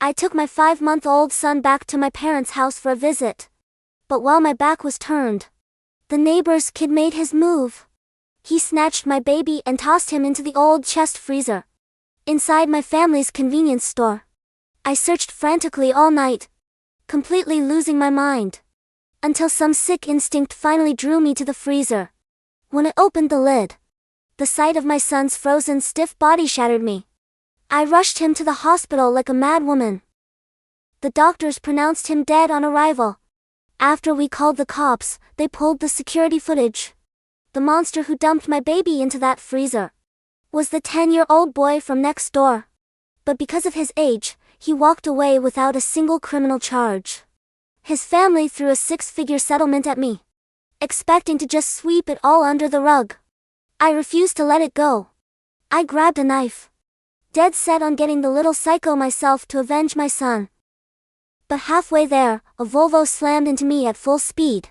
I took my 5-month-old son back to my parents' house for a visit. But while my back was turned, the neighbor's kid made his move. He snatched my baby and tossed him into the old chest freezer inside my family's convenience store. I searched frantically all night, completely losing my mind, until some sick instinct finally drew me to the freezer. When I opened the lid, the sight of my son's frozen, stiff body shattered me. I rushed him to the hospital like a mad woman. The doctors pronounced him dead on arrival. After we called the cops, they pulled the security footage. The monster who dumped my baby into that freezer was the 10-year-old boy from next door. But because of his age, he walked away without a single criminal charge. His family threw a 6-figure settlement at me, expecting to just sweep it all under the rug. I refused to let it go. I grabbed a knife, dead set on getting the little psycho myself to avenge my son. But halfway there, a Volvo slammed into me at full speed.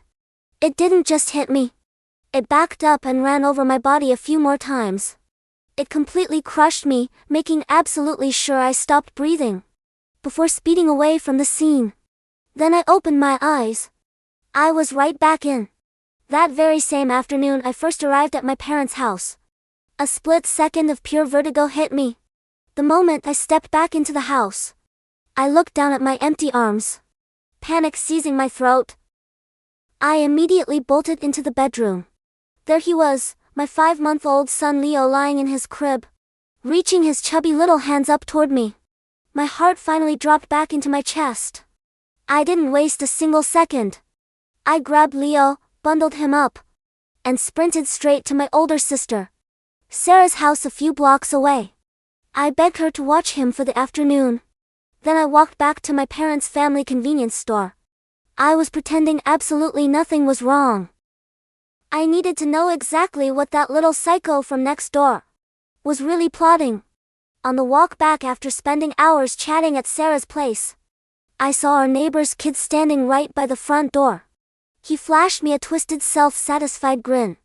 It didn't just hit me. It backed up and ran over my body a few more times. It completely crushed me, making absolutely sure I stopped breathing before speeding away from the scene. Then I opened my eyes. I was right back in. That very same afternoon I first arrived at my parents' house. A split second of pure vertigo hit me. The moment I stepped back into the house, I looked down at my empty arms, panic seizing my throat. I immediately bolted into the bedroom. There he was, my 5-month-old son Leo, lying in his crib, reaching his chubby little hands up toward me. My heart finally dropped back into my chest. I didn't waste a single second. I grabbed Leo, bundled him up, and sprinted straight to my older sister, Sarah's house a few blocks away. I begged her to watch him for the afternoon. Then I walked back to my parents' family convenience store. I was pretending absolutely nothing was wrong. I needed to know exactly what that little psycho from next door was really plotting. On the walk back after spending hours chatting at Sarah's place, I saw our neighbor's kid standing right by the front door. He flashed me a twisted, self-satisfied grin.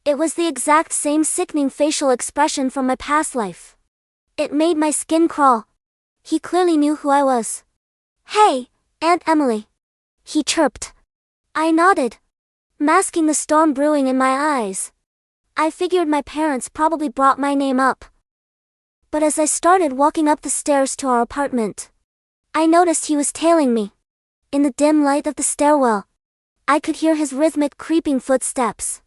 It was the exact same sickening facial expression from my past life. It made my skin crawl. He clearly knew who I was. "Hey, Aunt Emily," he chirped. I nodded, masking the storm brewing in my eyes. I figured my parents probably brought my name up. But as I started walking up the stairs to our apartment, I noticed he was tailing me. In the dim light of the stairwell, I could hear his rhythmic creeping footsteps.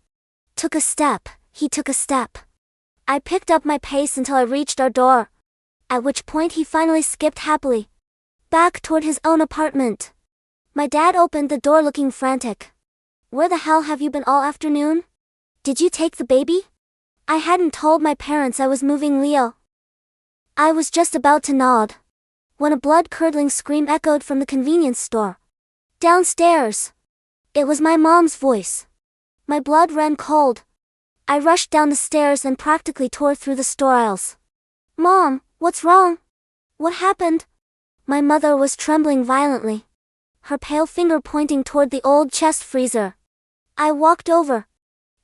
Took a step, he took a step. I picked up my pace until I reached our door, at which point he finally skipped happily back toward his own apartment. My dad opened the door looking frantic. "Where the hell have you been all afternoon? Did you take the baby?" I hadn't told my parents I was moving Leo. I was just about to nod when a blood-curdling scream echoed from the convenience store. "Downstairs!" It was my mom's voice. My blood ran cold. I rushed down the stairs and practically tore through the store aisles. "Mom, what's wrong? What happened?" My mother was trembling violently, her pale finger pointing toward the old chest freezer. I walked over.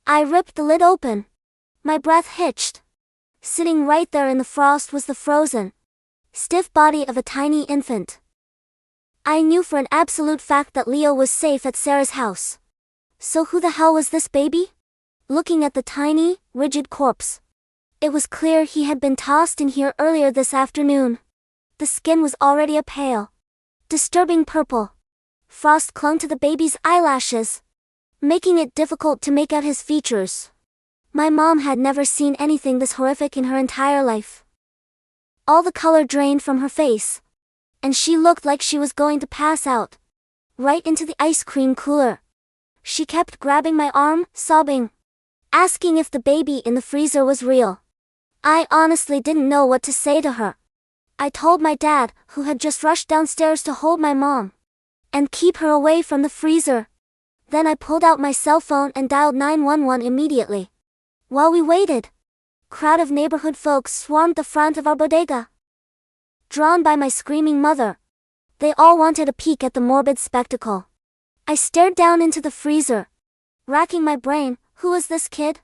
I ripped the lid open. My breath hitched. Sitting right there in the frost was the frozen, stiff body of a tiny infant. I knew for an absolute fact that Leo was safe at Sarah's house. So who the hell was this baby? Looking at the tiny, rigid corpse, it was clear he had been tossed in here earlier this afternoon. The skin was already a pale, disturbing purple. Frost clung to the baby's eyelashes, making it difficult to make out his features. My mom had never seen anything this horrific in her entire life. All the color drained from her face, and she looked like she was going to pass out, right into the ice cream cooler. She kept grabbing my arm, sobbing, asking if the baby in the freezer was real. I honestly didn't know what to say to her. I told my dad, who had just rushed downstairs to hold my mom and keep her away from the freezer. Then I pulled out my cell phone and dialed 911 immediately. While we waited, a crowd of neighborhood folks swarmed the front of our bodega. Drawn by my screaming mother, they all wanted a peek at the morbid spectacle. I stared down into the freezer, racking my brain. Who was this kid?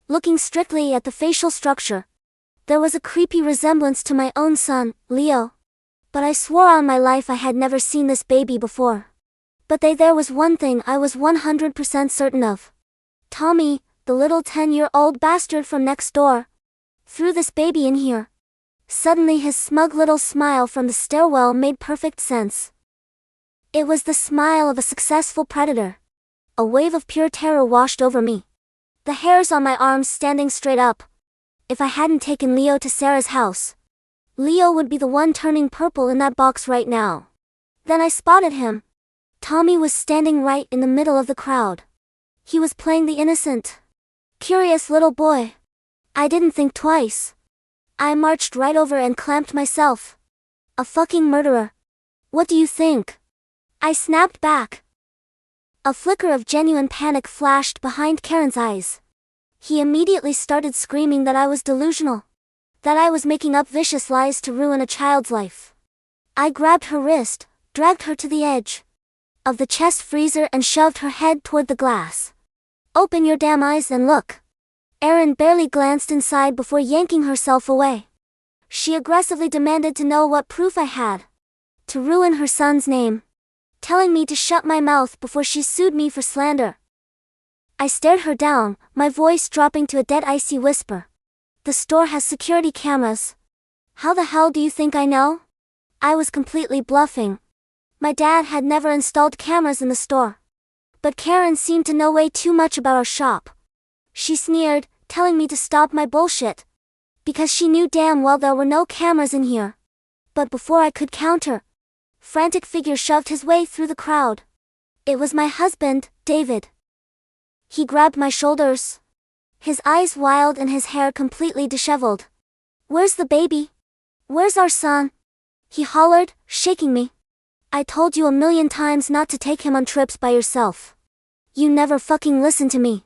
Looking strictly at the facial structure, there was a creepy resemblance to my own son, Leo. But I swore on my life I had never seen this baby before. But there was one thing I was 100% certain of. Tommy, the little 10-year-old bastard from next door, threw this baby in here. Suddenly his smug little smile from the stairwell made perfect sense. It was the smile of a successful predator. A wave of pure terror washed over me. The hairs on my arms standing straight up. If I hadn't taken Leo to Sarah's house, Leo would be the one turning purple in that box right now. Then I spotted him. Tommy was standing right in the middle of the crowd. He was playing the innocent, curious little boy. I didn't think twice. I marched right over and clamped myself. A fucking murderer. What do you think? I snapped back. A flicker of genuine panic flashed behind Karen's eyes. He immediately started screaming that I was delusional, that I was making up vicious lies to ruin a child's life. I grabbed her wrist, dragged her to the edge of the chest freezer and shoved her head toward the glass. Open your damn eyes and look. Erin barely glanced inside before yanking herself away. She aggressively demanded to know what proof I had to ruin her son's name, telling me to shut my mouth before she sued me for slander. I stared her down, my voice dropping to a dead icy whisper. The store has security cameras. How the hell do you think I know? I was completely bluffing. My dad had never installed cameras in the store. But Karen seemed to know way too much about our shop. She sneered, telling me to stop my bullshit, because she knew damn well there were no cameras in here. But before I could counter, frantic figure shoved his way through the crowd. It was my husband, David. He grabbed my shoulders, his eyes wild and his hair completely disheveled. Where's the baby? Where's our son? He hollered, shaking me. I told you a million times not to take him on trips by yourself. You never fucking listened to me.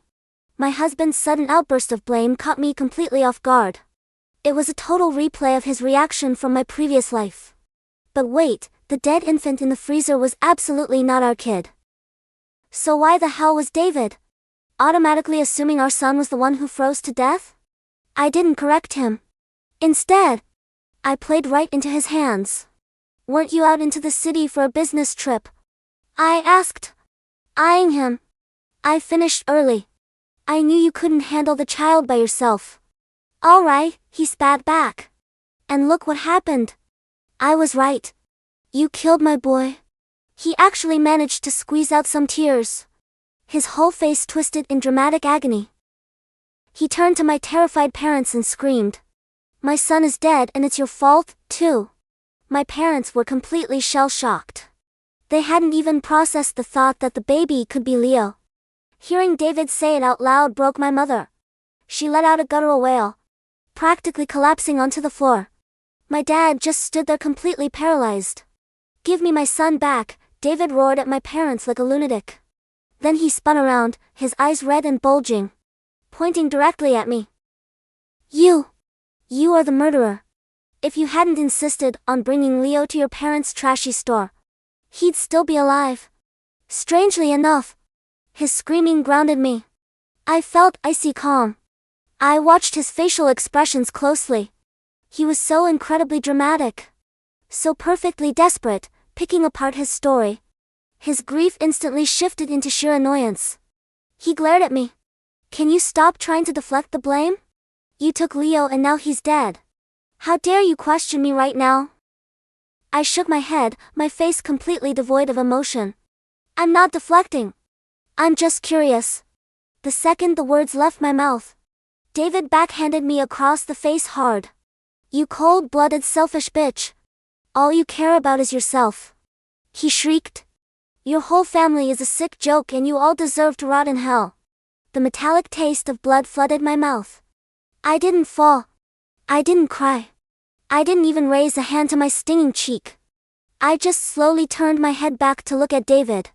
My husband's sudden outburst of blame caught me completely off guard. It was a total replay of his reaction from my previous life. But wait, the dead infant in the freezer was absolutely not our kid. So why the hell was David automatically assuming our son was the one who froze to death? I didn't correct him. Instead, I played right into his hands. Weren't you out into the city for a business trip? I asked, eyeing him. I finished early. I knew you couldn't handle the child by yourself. All right, he spat back. And look what happened. I was right. You killed my boy. He actually managed to squeeze out some tears. His whole face twisted in dramatic agony. He turned to my terrified parents and screamed, "My son is dead and it's your fault, too." My parents were completely shell-shocked. They hadn't even processed the thought that the baby could be Leo. Hearing David say it out loud broke my mother. She let out a guttural wail, practically collapsing onto the floor. My dad just stood there completely paralyzed. "Give me my son back," David roared at my parents like a lunatic. Then he spun around, his eyes red and bulging, pointing directly at me. You are the murderer. If you hadn't insisted on bringing Leo to your parents' trashy store, he'd still be alive." Strangely enough, his screaming grounded me. I felt icy calm. I watched his facial expressions closely. He was so incredibly dramatic, so perfectly desperate, picking apart his story. His grief instantly shifted into sheer annoyance. He glared at me. "Can you stop trying to deflect the blame? You took Leo and now he's dead. How dare you question me right now?" I shook my head, my face completely devoid of emotion. "I'm not deflecting. I'm just curious." The second the words left my mouth, David backhanded me across the face hard. "You cold-blooded selfish bitch. All you care about is yourself," he shrieked. "Your whole family is a sick joke and you all deserve to rot in hell." The metallic taste of blood flooded my mouth. I didn't fall. I didn't cry. I didn't even raise a hand to my stinging cheek. I just slowly turned my head back to look at David.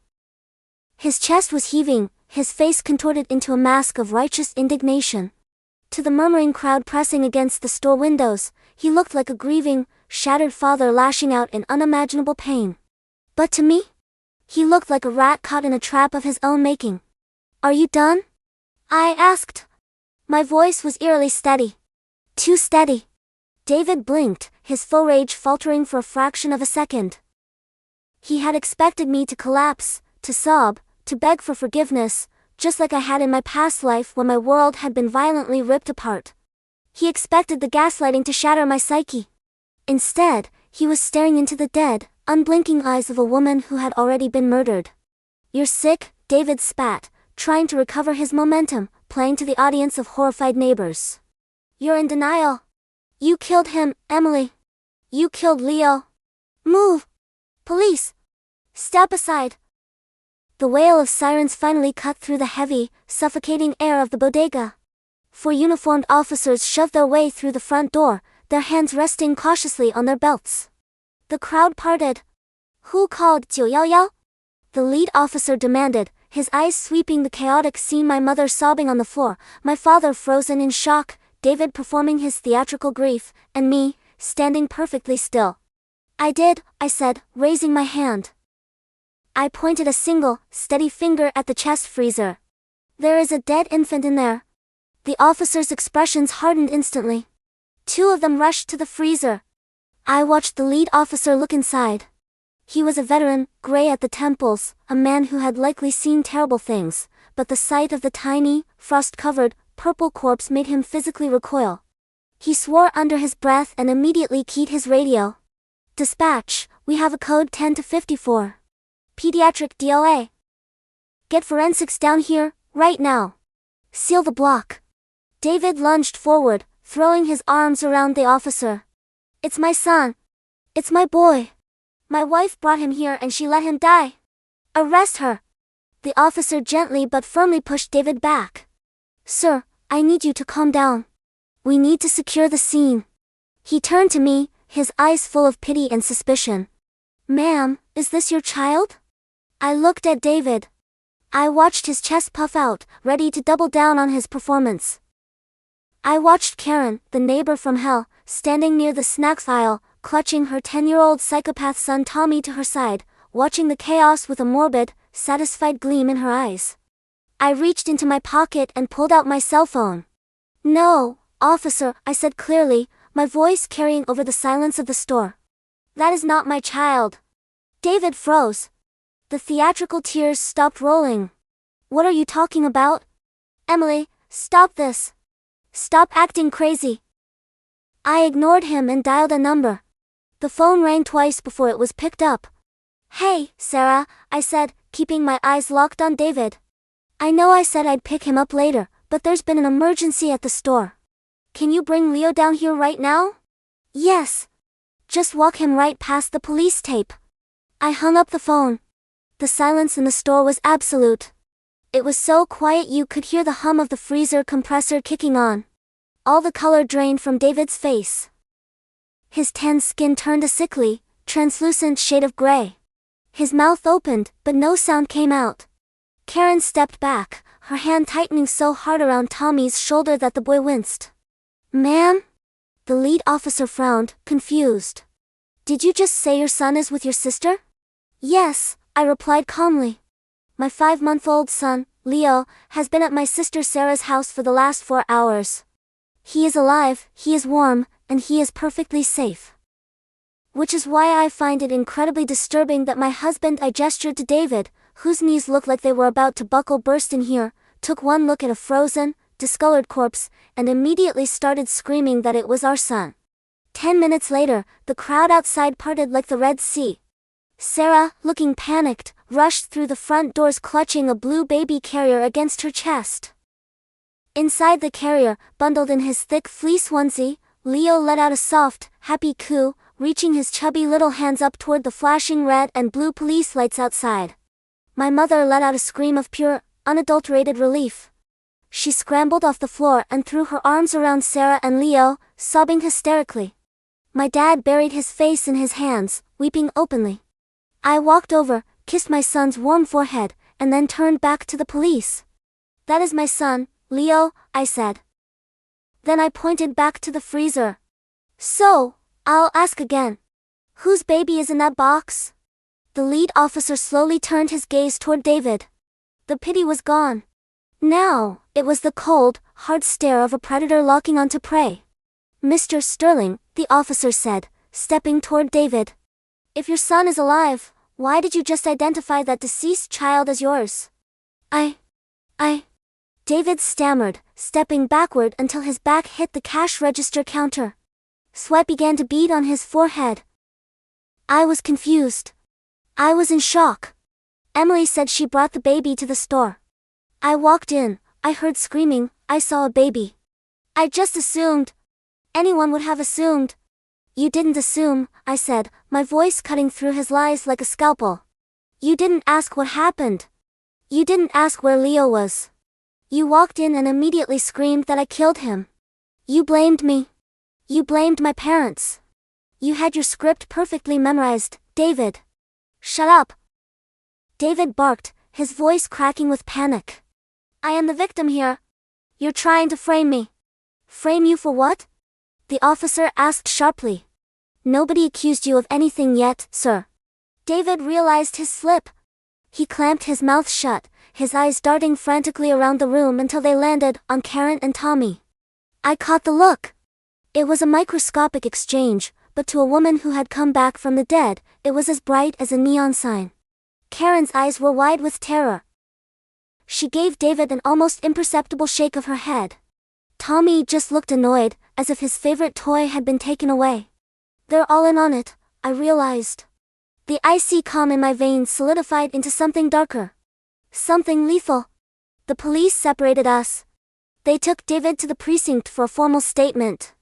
His chest was heaving, his face contorted into a mask of righteous indignation. To the murmuring crowd pressing against the store windows, he looked like a grieving, shattered father lashing out in unimaginable pain. But to me, he looked like a rat caught in a trap of his own making. "Are you done?" I asked. My voice was eerily steady. Too steady. David blinked, his full rage faltering for a fraction of a second. He had expected me to collapse, to sob, to beg for forgiveness, just like I had in my past life when my world had been violently ripped apart. He expected the gaslighting to shatter my psyche. Instead, he was staring into the dead, unblinking eyes of a woman who had already been murdered. "You're sick," David spat, trying to recover his momentum, playing to the audience of horrified neighbors. "You're in denial. You killed him, Emily. You killed Leo. Move! Police! Step aside!" The wail of sirens finally cut through the heavy, suffocating air of the bodega. 4 uniformed officers shoved their way through the front door, their hands resting cautiously on their belts. The crowd parted. "Who called 911? The lead officer demanded, his eyes sweeping the chaotic scene: my mother sobbing on the floor, my father frozen in shock, David performing his theatrical grief, and me, standing perfectly still. "I did," I said, raising my hand. I pointed a single, steady finger at the chest freezer. "There is a dead infant in there." The officers' expressions hardened instantly. 2 of them rushed to the freezer. I watched the lead officer look inside. He was a veteran, gray at the temples, a man who had likely seen terrible things, but the sight of the tiny, frost-covered, purple corpse made him physically recoil. He swore under his breath and immediately keyed his radio. "Dispatch, we have a code 10 to 54. Pediatric DOA. Get forensics down here, right now. Seal the block." David lunged forward, throwing his arms around the officer. "It's my son. It's my boy. My wife brought him here and she let him die. Arrest her." The officer gently but firmly pushed David back. "Sir, I need you to calm down. We need to secure the scene." He turned to me, his eyes full of pity and suspicion. "Ma'am, is this your child?" I looked at David. I watched his chest puff out, ready to double down on his performance. I watched Karen, the neighbor from hell, standing near the snacks aisle, clutching her 10-year-old psychopath son Tommy to her side, watching the chaos with a morbid, satisfied gleam in her eyes. I reached into my pocket and pulled out my cell phone. "No, officer," I said clearly, my voice carrying over the silence of the store. "That is not my child." David froze. The theatrical tears stopped rolling. "What are you talking about? Emily, stop this. Stop acting crazy." I ignored him and dialed a number. The phone rang twice before it was picked up. "Hey, Sarah," I said, keeping my eyes locked on David. "I know I said I'd pick him up later, but there's been an emergency at the store. Can you bring Leo down here right now?" "Yes. Just walk him right past the police tape." I hung up the phone. The silence in the store was absolute. It was so quiet you could hear the hum of the freezer compressor kicking on. All the color drained from David's face. His tan skin turned a sickly, translucent shade of gray. His mouth opened, but no sound came out. Karen stepped back, her hand tightening so hard around Tommy's shoulder that the boy winced. "Ma'am?" The lead officer frowned, confused. "Did you just say your son is with your sister?" "Yes," I replied calmly. "My 5-month-old son, Leo, has been at my sister Sarah's house for the last 4 hours. He is alive, he is warm, and he is perfectly safe. Which is why I find it incredibly disturbing that my husband," I gestured to David, whose knees looked like they were about to buckle, burst in here, took one look at a frozen, discolored corpse, and immediately started screaming that it was our son. 10 minutes later, the crowd outside parted like the Red Sea. Sarah, looking panicked, rushed through the front doors clutching a blue baby carrier against her chest. Inside the carrier, bundled in his thick fleece onesie, Leo let out a soft, happy coo, reaching his chubby little hands up toward the flashing red and blue police lights outside. My mother let out a scream of pure, unadulterated relief. She scrambled off the floor and threw her arms around Sarah and Leo, sobbing hysterically. My dad buried his face in his hands, weeping openly. I walked over, kissed my son's warm forehead, and then turned back to the police. "That is my son, Leo," I said. Then I pointed back to the freezer. "So, I'll ask again. Whose baby is in that box?" The lead officer slowly turned his gaze toward David. The pity was gone. Now, it was the cold, hard stare of a predator locking onto prey. "Mr. Sterling, the officer said, stepping toward David. If your son is alive, why did you just identify that deceased child as yours? I. David stammered, stepping backward until his back hit the cash register counter. Sweat began to bead on his forehead. I was confused. I was in shock. Emily said she brought the baby to the store. I walked in, I heard screaming, I saw a baby. I just assumed. Anyone would have assumed. You didn't assume, I said, my voice cutting through his lies like a scalpel. You didn't ask what happened. You didn't ask where Leo was. You walked in and immediately screamed that I killed him. You blamed me. You blamed my parents. You had your script perfectly memorized, David. Shut up. David barked, his voice cracking with panic. I am the victim here. You're trying to frame me. Frame you for what? The officer asked sharply. Nobody accused you of anything yet, sir. David realized his slip. He clamped his mouth shut, his eyes darting frantically around the room until they landed on Karen and Tommy. I caught the look. It was a microscopic exchange, but to a woman who had come back from the dead, it was as bright as a neon sign. Karen's eyes were wide with terror. She gave David an almost imperceptible shake of her head. Tommy just looked annoyed, as if his favorite toy had been taken away. They're all in on it, I realized. The icy calm in my veins solidified into something darker. Something lethal. The police separated us. They took David to the precinct for a formal statement.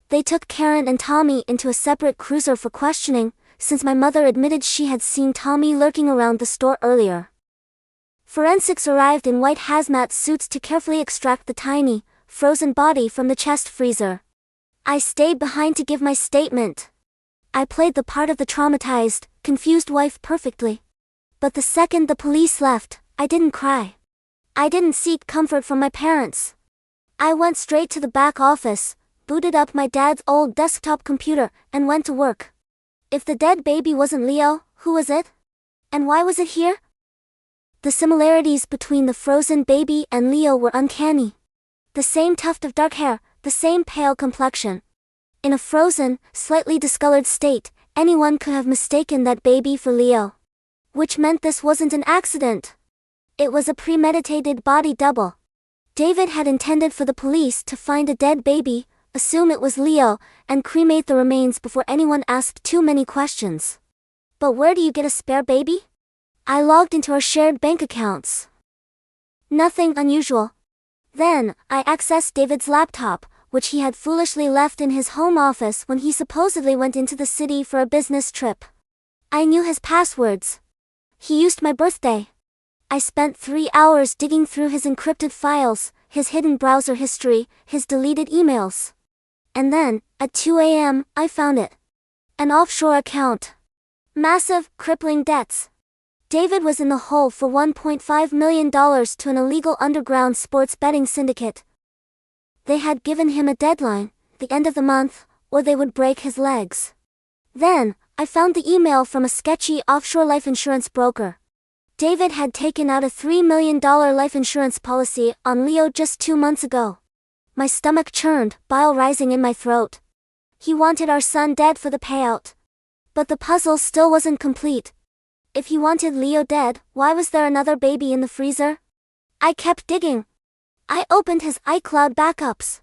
They took Karen and Tommy into a separate cruiser for questioning, since my mother admitted she had seen Tommy lurking around the store earlier. Forensics arrived in white hazmat suits to carefully extract the tiny, frozen body from the chest freezer. I stayed behind to give my statement. I played the part of the traumatized, confused wife perfectly. But the second the police left, I didn't cry. I didn't seek comfort from my parents. I went straight to the back office, booted up my dad's old desktop computer, and went to work. If the dead baby wasn't Leo, who was it? And why was it here? The similarities between the frozen baby and Leo were uncanny. The same tuft of dark hair, the same pale complexion. In a frozen, slightly discolored state, anyone could have mistaken that baby for Leo. Which meant this wasn't an accident. It was a premeditated body double. David had intended for the police to find a dead baby, assume it was Leo, and cremate the remains before anyone asked too many questions. But where do you get a spare baby? I logged into our shared bank accounts. Nothing unusual. Then, I accessed David's laptop, which he had foolishly left in his home office when he supposedly went into the city for a business trip. I knew his passwords. He used my birthday. I spent 3 hours digging through his encrypted files, his hidden browser history, his deleted emails. And then, at 2 a.m., I found it. An offshore account. Massive, crippling debts. David was in the hole for $1.5 million to an illegal underground sports betting syndicate. They had given him a deadline, the end of the month, or they would break his legs. Then, I found the email from a sketchy offshore life insurance broker. David had taken out a $3 million life insurance policy on Leo just 2 months ago. My stomach churned, bile rising in my throat. He wanted our son dead for the payout. But the puzzle still wasn't complete. If he wanted Leo dead, why was there another baby in the freezer? I kept digging. I opened his iCloud backups.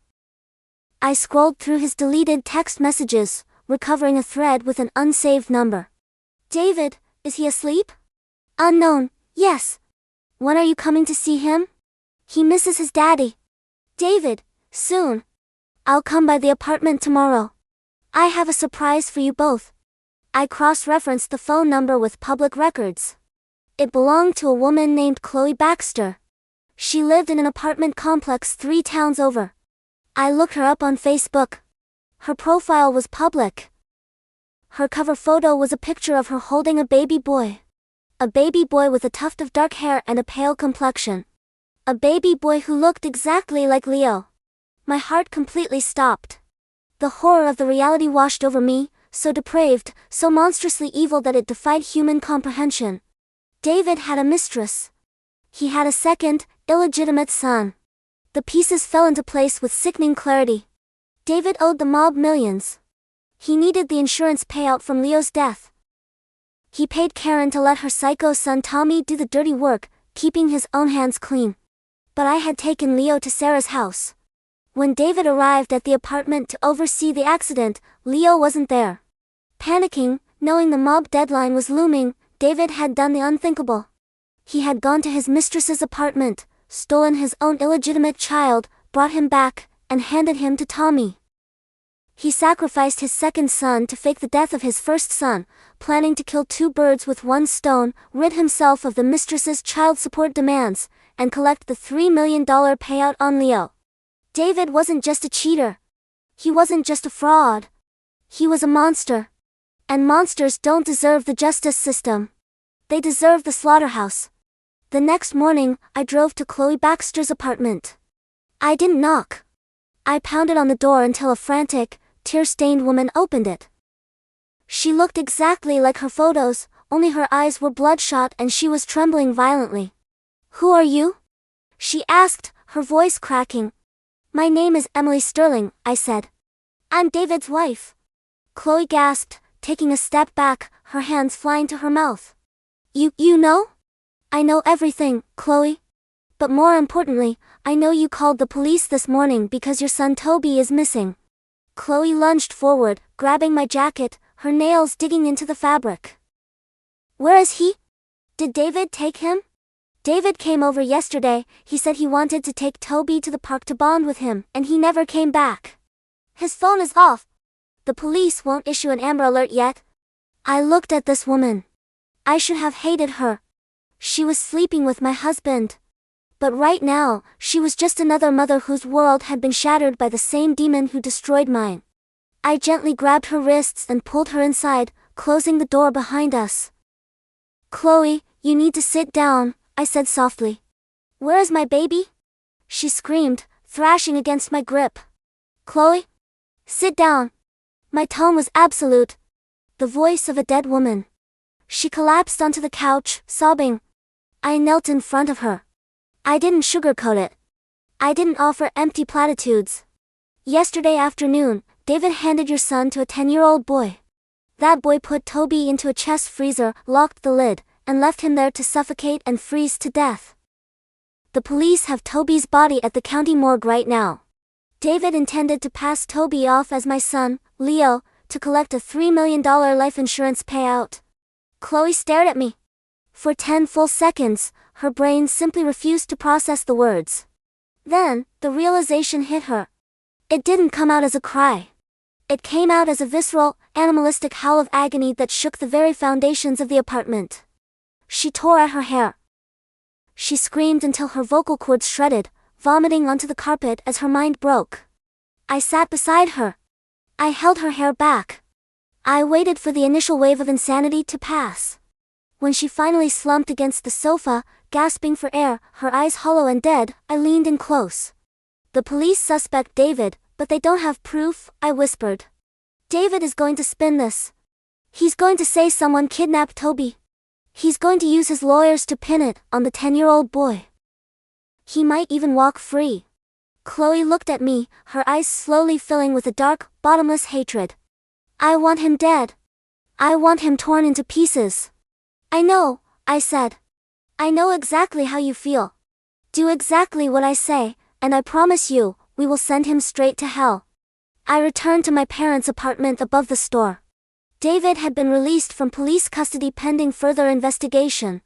I scrolled through his deleted text messages, recovering a thread with an unsaved number. David, is he asleep? Unknown, yes. When are you coming to see him? He misses his daddy. David, soon. I'll come by the apartment tomorrow. I have a surprise for you both. I cross-referenced the phone number with public records. It belonged to a woman named Chloe Baxter. She lived in an apartment complex 3 towns over. I looked her up on Facebook. Her profile was public. Her cover photo was a picture of her holding a baby boy. A baby boy with a tuft of dark hair and a pale complexion. A baby boy who looked exactly like Leo. My heart completely stopped. The horror of the reality washed over me, so depraved, so monstrously evil that it defied human comprehension. David had a mistress. He had a second, illegitimate son. The pieces fell into place with sickening clarity. David owed the mob millions. He needed the insurance payout from Leo's death. He paid Karen to let her psycho son Tommy do the dirty work, keeping his own hands clean. But I had taken Leo to Sarah's house. When David arrived at the apartment to oversee the accident, Leo wasn't there. Panicking, knowing the mob deadline was looming, David had done the unthinkable. He had gone to his mistress's apartment, stolen his own illegitimate child, brought him back, and handed him to Tommy. He sacrificed his second son to fake the death of his first son, planning to kill two birds with one stone, rid himself of the mistress's child support demands, and collect the $3 million payout on Leo. David wasn't just a cheater. He wasn't just a fraud. He was a monster. And monsters don't deserve the justice system. They deserve the slaughterhouse. The next morning, I drove to Chloe Baxter's apartment. I didn't knock. I pounded on the door until a frantic, tear-stained woman opened it. She looked exactly like her photos, only her eyes were bloodshot and she was trembling violently. "Who are you?" she asked, her voice cracking. "My name is Emily Sterling," I said. "I'm David's wife." Chloe gasped, taking a step back, her hands flying to her mouth. You know?" "I know everything, Chloe. But more importantly, I know you called the police this morning because your son Toby is missing." Chloe lunged forward, grabbing my jacket, her nails digging into the fabric. "Where is he? Did David take him?" "David came over yesterday. He said he wanted to take Toby to the park to bond with him, and he never came back. His phone is off. The police won't issue an Amber Alert yet." I looked at this woman. I should have hated her. She was sleeping with my husband. But right now, she was just another mother whose world had been shattered by the same demon who destroyed mine. I gently grabbed her wrists and pulled her inside, closing the door behind us. "Chloe, you need to sit down," I said softly. "Where is my baby?" she screamed, thrashing against my grip. "Chloe, sit down." My tone was absolute. The voice of a dead woman. She collapsed onto the couch, sobbing. I knelt in front of her. I didn't sugarcoat it. I didn't offer empty platitudes. "Yesterday afternoon, David handed your son to a 10-year-old boy. That boy put Toby into a chest freezer, locked the lid, and left him there to suffocate and freeze to death. The police have Toby's body at the county morgue right now. David intended to pass Toby off as my son, Leo, to collect a $3 million life insurance payout." Chloe stared at me. For 10 full seconds, her brain simply refused to process the words. Then, the realization hit her. It didn't come out as a cry. It came out as a visceral, animalistic howl of agony that shook the very foundations of the apartment. She tore at her hair. She screamed until her vocal cords shredded, vomiting onto the carpet as her mind broke. I sat beside her. I held her hair back. I waited for the initial wave of insanity to pass. When she finally slumped against the sofa, gasping for air, her eyes hollow and dead, I leaned in close. "The police suspect David, but they don't have proof," I whispered. "David is going to spin this. He's going to say someone kidnapped Toby. He's going to use his lawyers to pin it on the 10-year-old boy. He might even walk free." Chloe looked at me, her eyes slowly filling with a dark, bottomless hatred. "I want him dead. I want him torn into pieces." "I know," I said. "I know exactly how you feel. Do exactly what I say, and I promise you, we will send him straight to hell." I returned to my parents' apartment above the store. David had been released from police custody pending further investigation.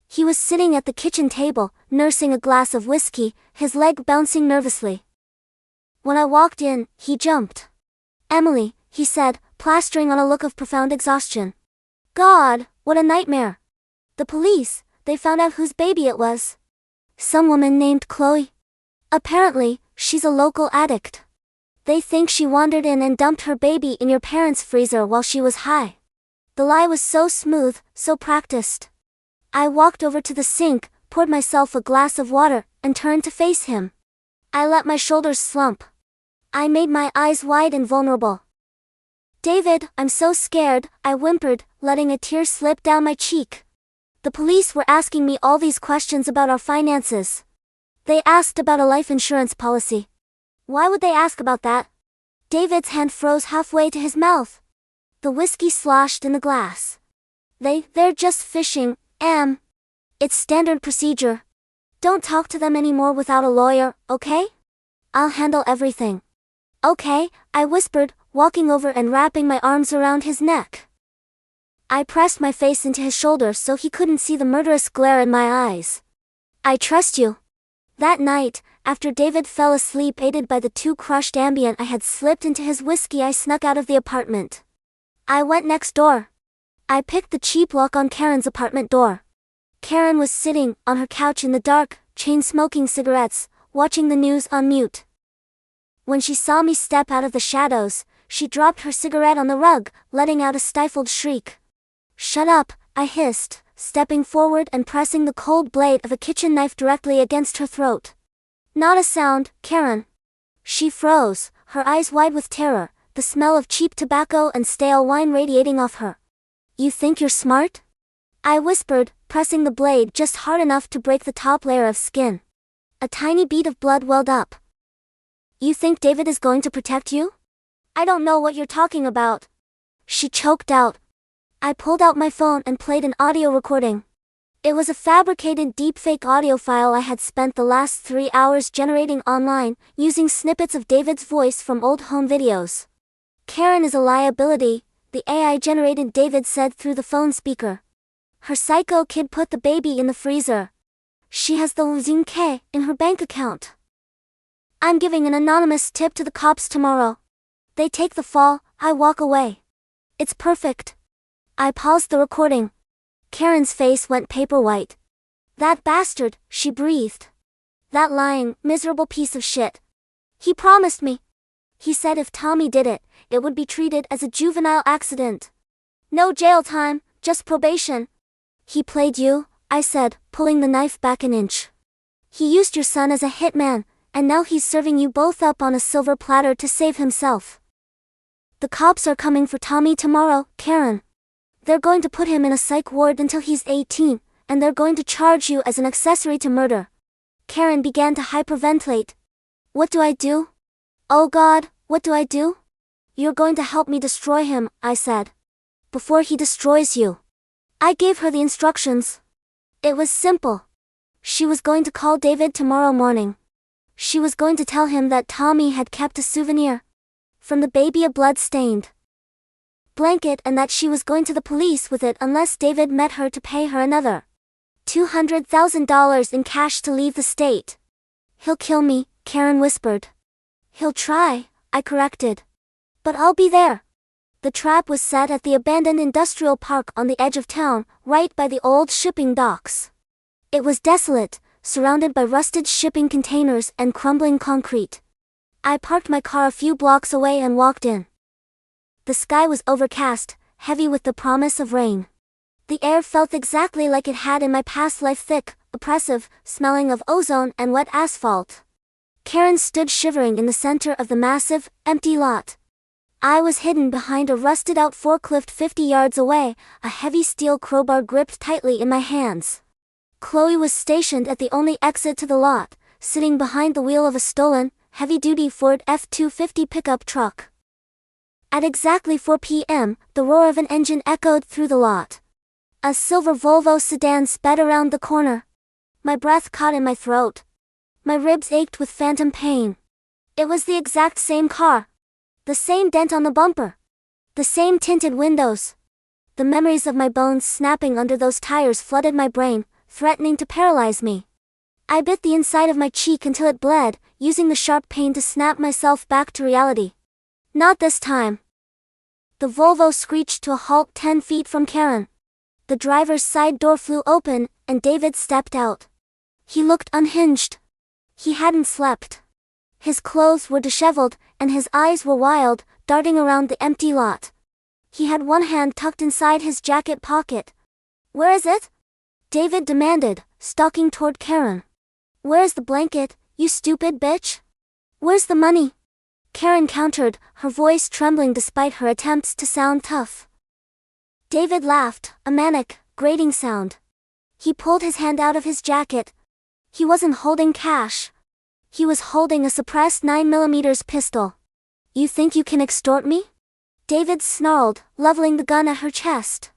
He was sitting at the kitchen table, nursing a glass of whiskey, his leg bouncing nervously. When I walked in, he jumped. "Emily," he said, plastering on a look of profound exhaustion. "God, what a nightmare. The police, they found out whose baby it was. Some woman named Chloe. Apparently, she's a local addict. They think she wandered in and dumped her baby in your parents' freezer while she was high." The lie was so smooth, so practiced. I walked over to the sink, poured myself a glass of water, and turned to face him. I let my shoulders slump. I made my eyes wide and vulnerable. "David, I'm so scared," I whimpered, letting a tear slip down my cheek. "The police were asking me all these questions about our finances. They asked about a life insurance policy." "Why would they ask about that?" David's hand froze halfway to his mouth. The whiskey sloshed in the glass. They're just fishing, Am. It's standard procedure. Don't talk to them anymore without a lawyer, okay? I'll handle everything. Okay, I whispered, walking over and wrapping my arms around his neck. I pressed my face into his shoulder so he couldn't see the murderous glare in my eyes. I trust you. That night, after David fell asleep aided by the 2 crushed Ambien I had slipped into his whiskey, I snuck out of the apartment. I went next door. I picked the cheap lock on Karen's apartment door. Karen was sitting on her couch in the dark, chain-smoking cigarettes, watching the news on mute. When she saw me step out of the shadows, she dropped her cigarette on the rug, letting out a stifled shriek. Shut up, I hissed, stepping forward and pressing the cold blade of a kitchen knife directly against her throat. Not a sound, Karen. She froze, her eyes wide with terror, the smell of cheap tobacco and stale wine radiating off her. You think you're smart? I whispered, pressing the blade just hard enough to break the top layer of skin. A tiny bead of blood welled up. You think David is going to protect you? I don't know what you're talking about. She choked out. I pulled out my phone and played an audio recording. It was a fabricated deepfake audio file I had spent the last 3 hours generating online, using snippets of David's voice from old home videos. Karen is a liability, the AI generated David said through the phone speaker. Her psycho kid put the baby in the freezer. She has the K in her bank account. I'm giving an anonymous tip to the cops tomorrow. They take the fall, I walk away. It's perfect. I paused the recording. Karen's face went paper white. That bastard, she breathed. That lying, miserable piece of shit. He promised me. He said if Tommy did it, it would be treated as a juvenile accident. No jail time, just probation. He played you, I said, pulling the knife back an inch. He used your son as a hitman, and now he's serving you both up on a silver platter to save himself. The cops are coming for Tommy tomorrow, Karen. They're going to put him in a psych ward until he's 18, and they're going to charge you as an accessory to murder. Karen began to hyperventilate. What do I do? Oh God, what do I do? You're going to help me destroy him, I said. Before he destroys you. I gave her the instructions. It was simple. She was going to call David tomorrow morning. She was going to tell him that Tommy had kept a souvenir. From the baby, a blood-stained blanket, and that she was going to the police with it unless David met her to pay her another $200,000 in cash to leave the state. He'll kill me, Karen whispered. He'll try, I corrected. But I'll be there. The trap was set at the abandoned industrial park on the edge of town, right by the old shipping docks. It was desolate, surrounded by rusted shipping containers and crumbling concrete. I parked my car a few blocks away and walked in. The sky was overcast, heavy with the promise of rain. The air felt exactly like it had in my past life, thick, oppressive, smelling of ozone and wet asphalt. Karen stood shivering in the center of the massive, empty lot. I was hidden behind a rusted-out forklift 50 yards away, a heavy steel crowbar gripped tightly in my hands. Chloe was stationed at the only exit to the lot, sitting behind the wheel of a stolen, heavy-duty Ford F-250 pickup truck. At exactly 4 p.m., the roar of an engine echoed through the lot. A silver Volvo sedan sped around the corner. My breath caught in my throat. My ribs ached with phantom pain. It was the exact same car. The same dent on the bumper. The same tinted windows. The memories of my bones snapping under those tires flooded my brain, threatening to paralyze me. I bit the inside of my cheek until it bled, using the sharp pain to snap myself back to reality. Not this time. The Volvo screeched to a halt 10 feet from Karen. The driver's side door flew open, and David stepped out. He looked unhinged. He hadn't slept. His clothes were disheveled, and his eyes were wild, darting around the empty lot. He had one hand tucked inside his jacket pocket. Where is it? David demanded, stalking toward Karen. Where's the blanket, you stupid bitch? Where's the money? Karen countered, her voice trembling despite her attempts to sound tough. David laughed, a manic, grating sound. He pulled his hand out of his jacket. He wasn't holding cash. He was holding a suppressed 9mm pistol. You think you can extort me? David snarled, leveling the gun at her chest.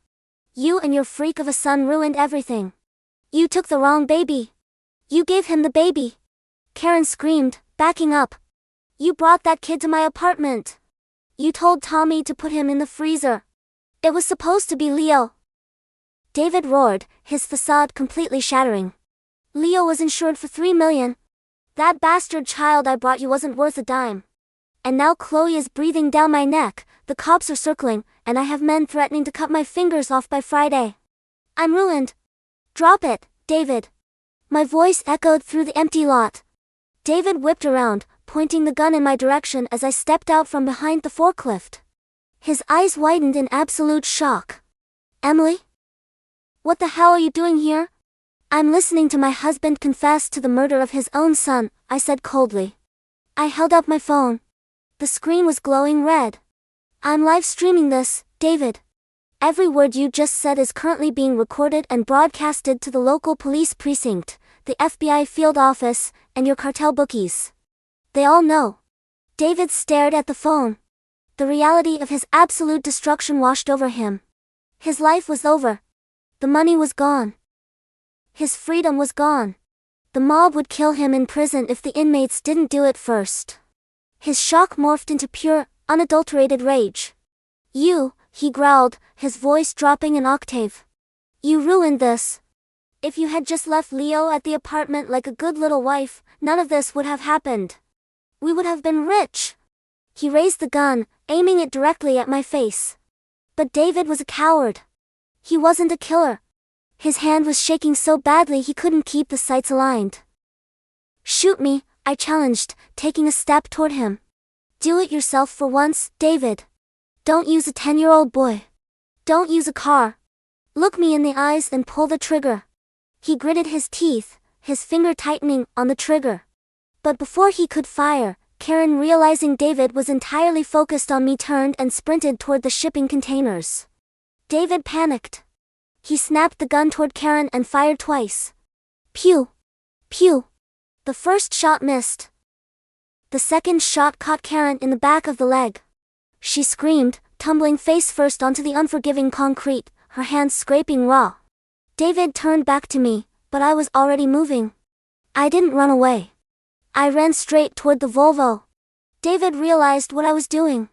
You and your freak of a son ruined everything. You took the wrong baby. You gave him the baby. Karen screamed, backing up. You brought that kid to my apartment. You told Tommy to put him in the freezer. It was supposed to be Leo. David roared, his facade completely shattering. Leo was insured for $3 million. That bastard child I brought you wasn't worth a dime. And now Chloe is breathing down my neck, the cops are circling, and I have men threatening to cut my fingers off by Friday. I'm ruined. Drop it, David. My voice echoed through the empty lot. David whipped around, pointing the gun in my direction as I stepped out from behind the forklift. His eyes widened in absolute shock. Emily? What the hell are you doing here? I'm listening to my husband confess to the murder of his own son, I said coldly. I held up my phone. The screen was glowing red. I'm live streaming this, David. Every word you just said is currently being recorded and broadcasted to the local police precinct, the FBI field office, and your cartel bookies. They all know. David stared at the phone. The reality of his absolute destruction washed over him. His life was over. The money was gone. His freedom was gone. The mob would kill him in prison if the inmates didn't do it first. His shock morphed into pure, unadulterated rage. You, he growled, his voice dropping an octave. You ruined this. If you had just left Leo at the apartment like a good little wife, none of this would have happened. We would have been rich. He raised the gun, aiming it directly at my face. But David was a coward. He wasn't a killer. His hand was shaking so badly he couldn't keep the sights aligned. Shoot me, I challenged, taking a step toward him. Do it yourself for once, David. Don't use a 10-year-old boy. Don't use a car. Look me in the eyes and pull the trigger. He gritted his teeth, his finger tightening on the trigger. But before he could fire, Karen, realizing David was entirely focused on me, turned and sprinted toward the shipping containers. David panicked. He snapped the gun toward Karen and fired twice. Pew! Pew! The first shot missed. The second shot caught Karen in the back of the leg. She screamed, tumbling face first onto the unforgiving concrete, her hands scraping raw. David turned back to me, but I was already moving. I didn't run away. I ran straight toward the Volvo. David realized what I was doing.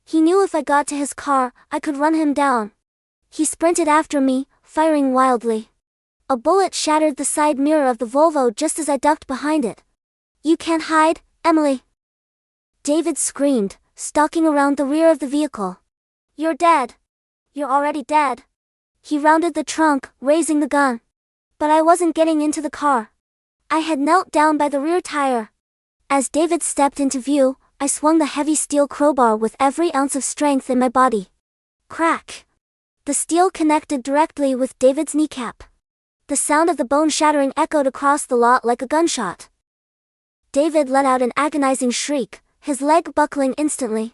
He knew if I got to his car, I could run him down. He sprinted after me, firing wildly. A bullet shattered the side mirror of the Volvo just as I ducked behind it. You can't hide, Emily. David screamed, stalking around the rear of the vehicle. You're dead. You're already dead. He rounded the trunk, raising the gun. But I wasn't getting into the car. I had knelt down by the rear tire. As David stepped into view, I swung the heavy steel crowbar with every ounce of strength in my body. Crack! The steel connected directly with David's kneecap. The sound of the bone shattering echoed across the lot like a gunshot. David let out an agonizing shriek, his leg buckling instantly.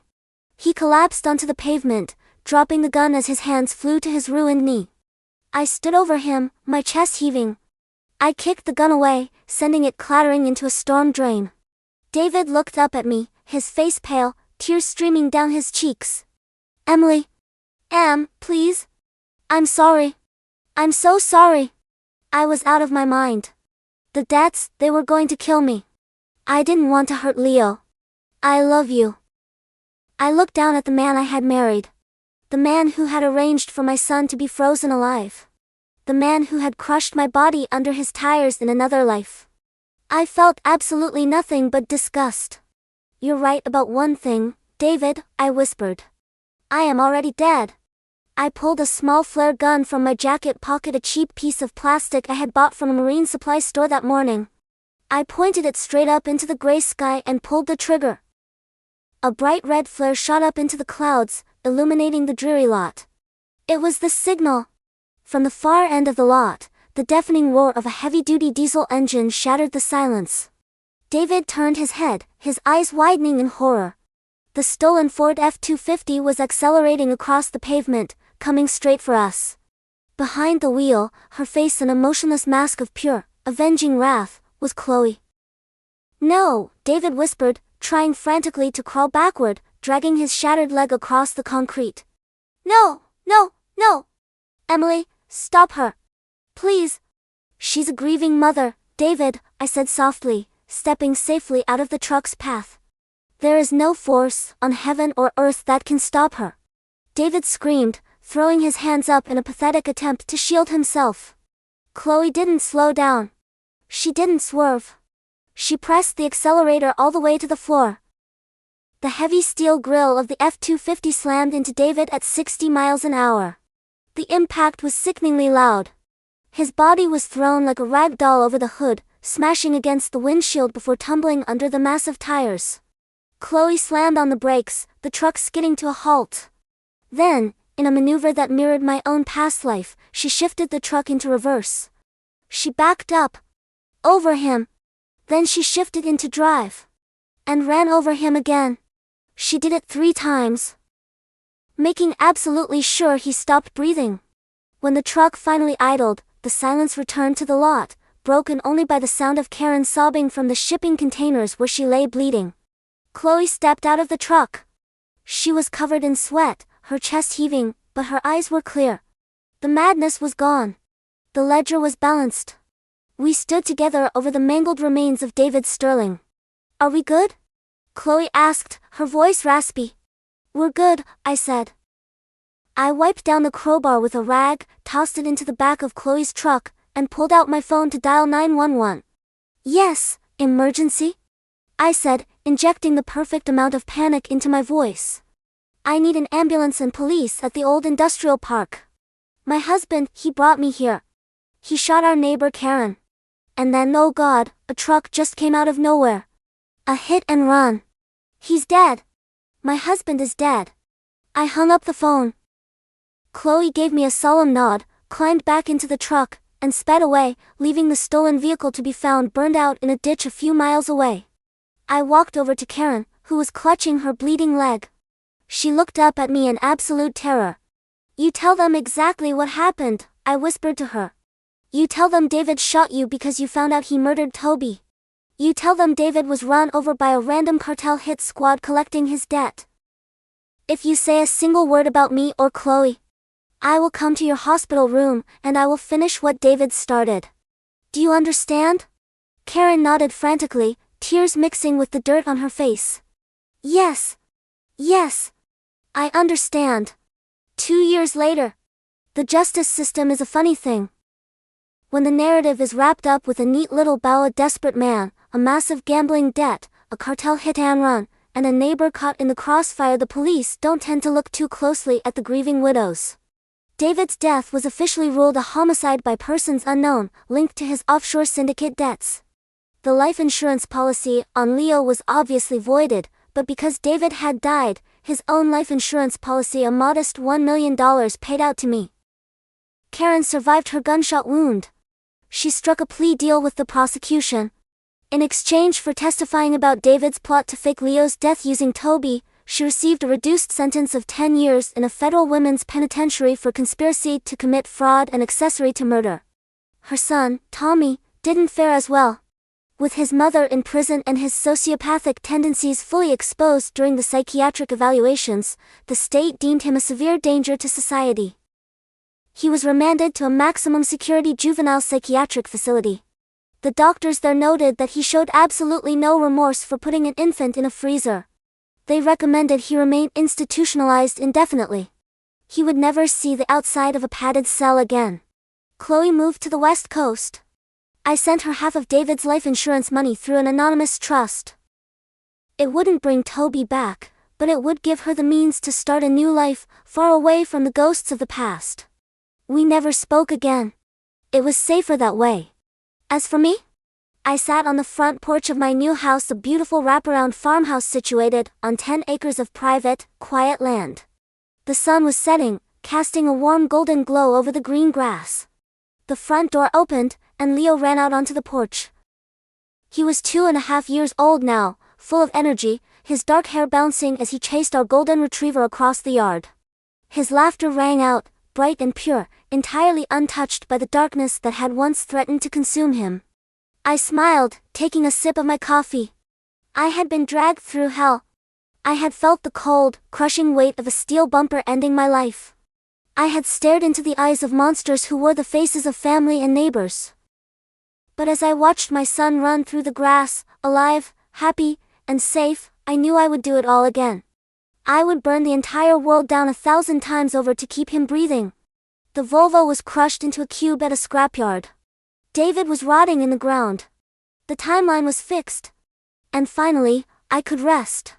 He collapsed onto the pavement, dropping the gun as his hands flew to his ruined knee. I stood over him, my chest heaving. I kicked the gun away, sending it clattering into a storm drain. David looked up at me, his face pale, tears streaming down his cheeks. Emily. Please. I'm sorry. I'm so sorry. I was out of my mind. The debts, they were going to kill me. I didn't want to hurt Leo. I love you. I looked down at the man I had married. The man who had arranged for my son to be frozen alive. The man who had crushed my body under his tires in another life. I felt absolutely nothing but disgust. You're right about one thing, David, I whispered. I am already dead. I pulled a small flare gun from my jacket pocket, a cheap piece of plastic I had bought from a marine supply store that morning. I pointed it straight up into the gray sky and pulled the trigger. A bright red flare shot up into the clouds, illuminating the dreary lot. It was the signal. From the far end of the lot, the deafening roar of a heavy-duty diesel engine shattered the silence. David turned his head, his eyes widening in horror. The stolen Ford F-250 was accelerating across the pavement, coming straight for us. Behind the wheel, her face an emotionless mask of pure, avenging wrath, was Chloe. No, David whispered, trying frantically to crawl backward, dragging his shattered leg across the concrete. No, no, no! Emily, stop her. Please. She's a grieving mother, David, I said softly, stepping safely out of the truck's path. There is no force, on heaven or earth, that can stop her. David screamed, throwing his hands up in a pathetic attempt to shield himself. Chloe didn't slow down. She didn't swerve. She pressed the accelerator all the way to the floor. The heavy steel grille of the F-250 slammed into David at 60 miles an hour. The impact was sickeningly loud. His body was thrown like a rag doll over the hood, smashing against the windshield before tumbling under the massive tires. Chloe slammed on the brakes, the truck skidding to a halt. Then, in a maneuver that mirrored my own past life, she shifted the truck into reverse. She backed up. Over him. Then she shifted into drive. And ran over him again. She did it 3 times. Making absolutely sure he stopped breathing. When the truck finally idled, the silence returned to the lot, broken only by the sound of Karen sobbing from the shipping containers where she lay bleeding. Chloe stepped out of the truck. She was covered in sweat, her chest heaving, but her eyes were clear. The madness was gone. The ledger was balanced. We stood together over the mangled remains of David Sterling. Are we good? Chloe asked, her voice raspy. We're good, I said. I wiped down the crowbar with a rag, tossed it into the back of Chloe's truck, and pulled out my phone to dial 911. Yes, emergency? I said, injecting the perfect amount of panic into my voice. I need an ambulance and police at the old industrial park. My husband, he brought me here. He shot our neighbor Karen. And then, oh God, a truck just came out of nowhere. A hit and run. He's dead. My husband is dead. I hung up the phone. Chloe gave me a solemn nod, climbed back into the truck, and sped away, leaving the stolen vehicle to be found burned out in a ditch a few miles away. I walked over to Karen, who was clutching her bleeding leg. She looked up at me in absolute terror. You tell them exactly what happened, I whispered to her. You tell them David shot you because you found out he murdered Toby. You tell them David was run over by a random cartel hit squad collecting his debt. If you say a single word about me or Chloe, I will come to your hospital room, and I will finish what David started. Do you understand? Karen nodded frantically, tears mixing with the dirt on her face. Yes. Yes. I understand. 2 years later. The justice system is a funny thing. When the narrative is wrapped up with a neat little bow, a desperate man, a massive gambling debt, a cartel hit and run, and a neighbor caught in the crossfire, the police don't tend to look too closely at the grieving widows. David's death was officially ruled a homicide by persons unknown, linked to his offshore syndicate debts. The life insurance policy on Leo was obviously voided, but because David had died, his own life insurance policy, a modest $1 million, paid out to me. Karen survived her gunshot wound. She struck a plea deal with the prosecution. In exchange for testifying about David's plot to fake Leo's death using Toby, she received a reduced sentence of 10 years in a federal women's penitentiary for conspiracy to commit fraud and accessory to murder. Her son, Tommy, didn't fare as well. With his mother in prison and his sociopathic tendencies fully exposed during the psychiatric evaluations, the state deemed him a severe danger to society. He was remanded to a maximum security juvenile psychiatric facility. The doctors there noted that he showed absolutely no remorse for putting an infant in a freezer. They recommended he remain institutionalized indefinitely. He would never see the outside of a padded cell again. Chloe moved to the West Coast. I sent her half of David's life insurance money through an anonymous trust. It wouldn't bring Toby back, but it would give her the means to start a new life, far away from the ghosts of the past. We never spoke again. It was safer that way. As for me, I sat on the front porch of my new house, a beautiful wraparound farmhouse situated on 10 acres of private, quiet land. The sun was setting, casting a warm golden glow over the green grass. The front door opened, and Leo ran out onto the porch. He was 2.5 years old now, full of energy, his dark hair bouncing as he chased our golden retriever across the yard. His laughter rang out, bright and pure, entirely untouched by the darkness that had once threatened to consume him. I smiled, taking a sip of my coffee. I had been dragged through hell. I had felt the cold, crushing weight of a steel bumper ending my life. I had stared into the eyes of monsters who wore the faces of family and neighbors. But as I watched my son run through the grass, alive, happy, and safe, I knew I would do it all again. I would burn the entire world down 1,000 times over to keep him breathing. The Volvo was crushed into a cube at a scrapyard. David was rotting in the ground. The timeline was fixed. And finally, I could rest.